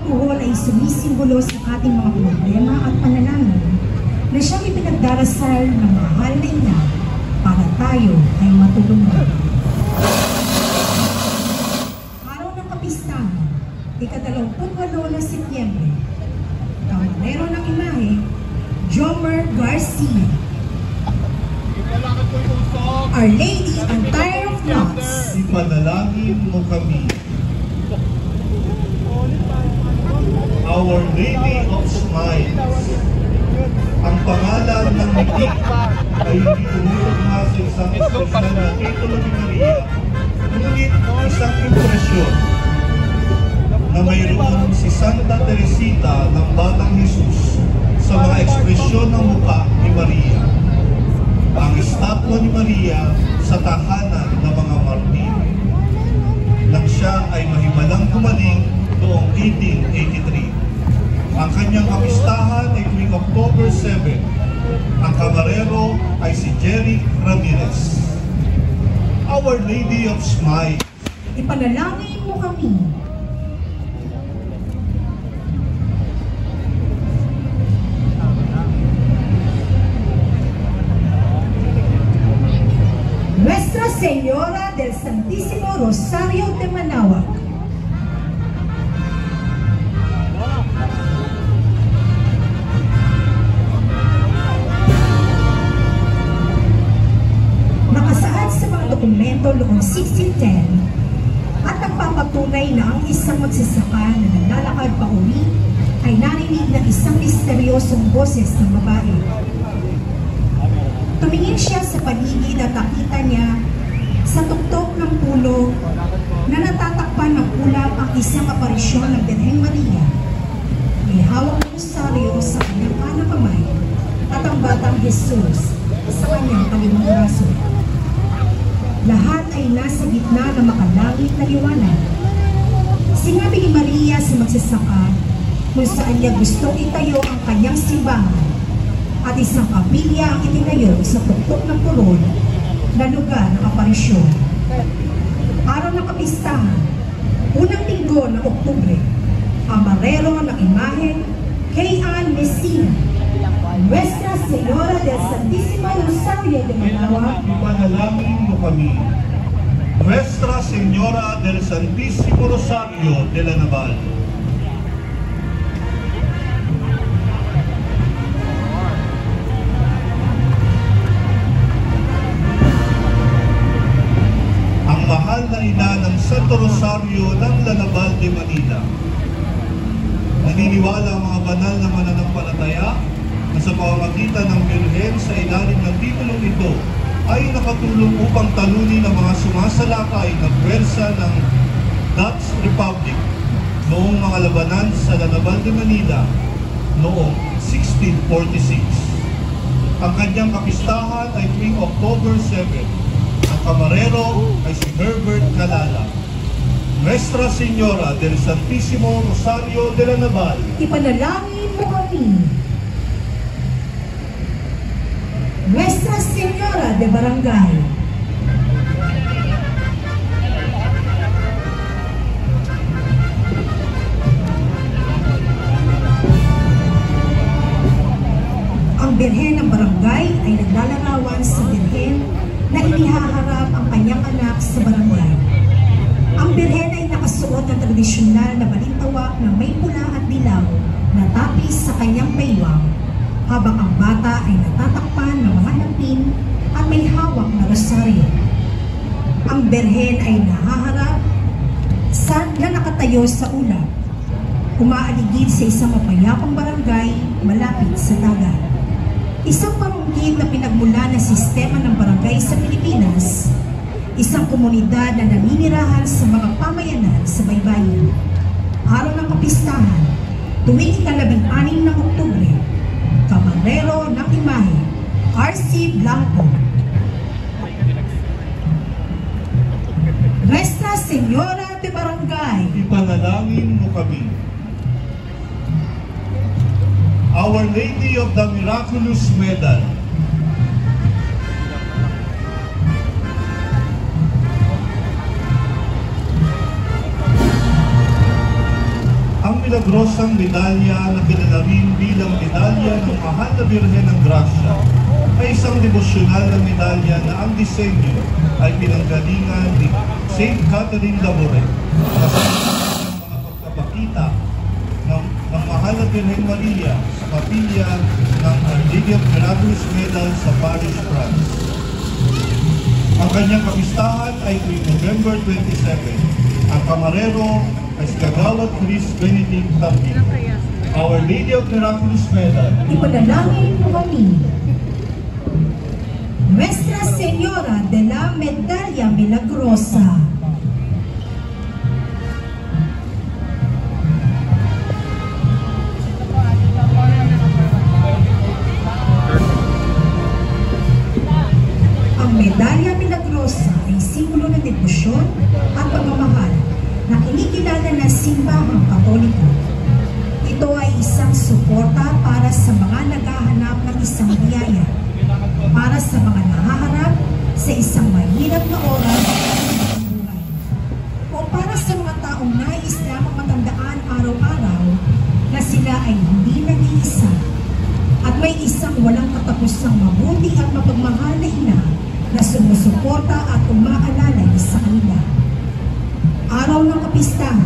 alkohol ay sumisimbolo sa ating mga problema at panalangin na siyang ipinagdarasal ng mahal na ina para tayo ay matulungan. Araw ng kapistahan, ika-28 ng Setyembre, kamarero ng imahe, Jomer Garcia. Our Lady ang Tire of Knots. Ipanalangin mo kami. Our Lady of Smiles. Ang pangalan ng mitik ay hindi tumutugma sa isang espesyal na titulo ni Maria, ngunit isang impresyon na mayroon si Santa Teresita ng Batang Jesus sa mga ekspresyon ng mukha ni Maria. Ang estatwa ni Maria sa tahanan ng mga martir nang siya ay mahimalang gumaling noong 1883. Ang kanyang kapistahan ay tuwing October 7. Ang kamarero ay si Jerry Ramirez. Our Lady of Smiles. Ipanalangin mo kami. Nuestra Señora del Santísimo Rosario de Manaoac. Nakasaad sa mga dokumento noong 1610 at nagpapatunay na ang isang magsasaka na naglalakad pa uwi ay narinig ng isang misteryosong boses ng babae. Tumingin siya sa paligid at nakita niya sa tuktok ng pulo na natatakpan ng ulap ang isang aparisyon ng Birheng Maria. May hawak ng rosaryo sa kanyang kanang kamay at ang batang Jesus sa kanyang kalimang braso. Lahat ay nasa gitna ng makalangit na liwanag. Sinabi ni Maria sa magsasaka kung saan niya gustong itayo ang kanyang simbahan at isang kapilya ang itinayo sa tuktok ng puron na lugar ng aparisyon. Araw ng kapistahan, unang linggo ng Oktubre, kamarero ng imahe, K.A. Messina. Nuestra Señora del Santísimo Rosario de Manaoac. Ipanalangin mo kami. Nuestra Señora del Santísimo Rosario de la Naval. Mahal na ina ng Santo Rosario ng Lanabal de Manila. Naniniwala ang mga banal na mananampalataya na sa pamamagitan ng Birhen sa ilalim ng titulong ito ay nakatulong upang talunin ang mga sumasalakay na pwersa ng Dutch Republic noong mga labanan sa Lanabal de Manila noong 1646. Ang kanyang kapistahan ay tuwing October 7. Ang kamarero ay si Herbert Calala. Nuestra Señora del Santísimo Rosario de la Naval. Ipanalangin mo kami. Nuestra Señora de Barangay. Ang Birhen ng Barangay ay naglalarawan sa Birhen na inihaharap ang kanyang anak sa barangay. Ang Birhen ay nakasuot ng tradisyonal na balintawak na may pula at dilaw na tapis sa kanyang baywang, habang ang bata ay natatakpan ng mga lampin at may hawak na rosaryo. Ang Birhen ay nahaharap na nakatayo sa ulap, umaaligid sa isang mapayapang barangay malapit sa dagat. Isang parungkit na pinagmula ng sistema ng barangay sa Pilipinas, isang komunidad na naninirahan sa mga pamayanan sa baybayin. Araw ng kapistahan, tuwing ika-16 ng Oktubre, kamarero ng imahe, R.C. Blanco. Nuestra Señora de Barangay. Ipanalangin mo kami. Our Lady of the Miraculous Medal. Ang milagrosang medalya na kilala rin bilang medalya ng Mahal na Birhen ng Grasya ay isang devosyonal na medalya na ang disenyo ay pinanggalingan ni St. Catherine Laboret na sa mga pagpapakita ng Mahal na Birhen Maria sa kapilya ng Our Lady of Miraculous Medal sa Paris, France. Ang kanyang kapistahan ay tuwing November 27. Ang kamarero ay si Kagawad Chris Benedict Tabi. Our Lady of Miraculous Medal. Ipanalangin mo kami. Nuestra Señora de la Medalla Milagrosa. Ang Medalla Milagrosa ay simbolo ng debosyon at pagmamahal na kinikilala ng simbahang Katoliko. Ito ay isang suporta para sa mga naghahanap ng isang biyaya, para sa mga nahaharap sa isang mahirap na oras ng buhay, o para sa mga taong nais lamang matandaan araw-araw na sila ay hindi nag-iisa at may isang walang katapusang mabuti at mapagmahal na ina na sumusuporta at umaalalay sa kanila. Araw ng kapistahan,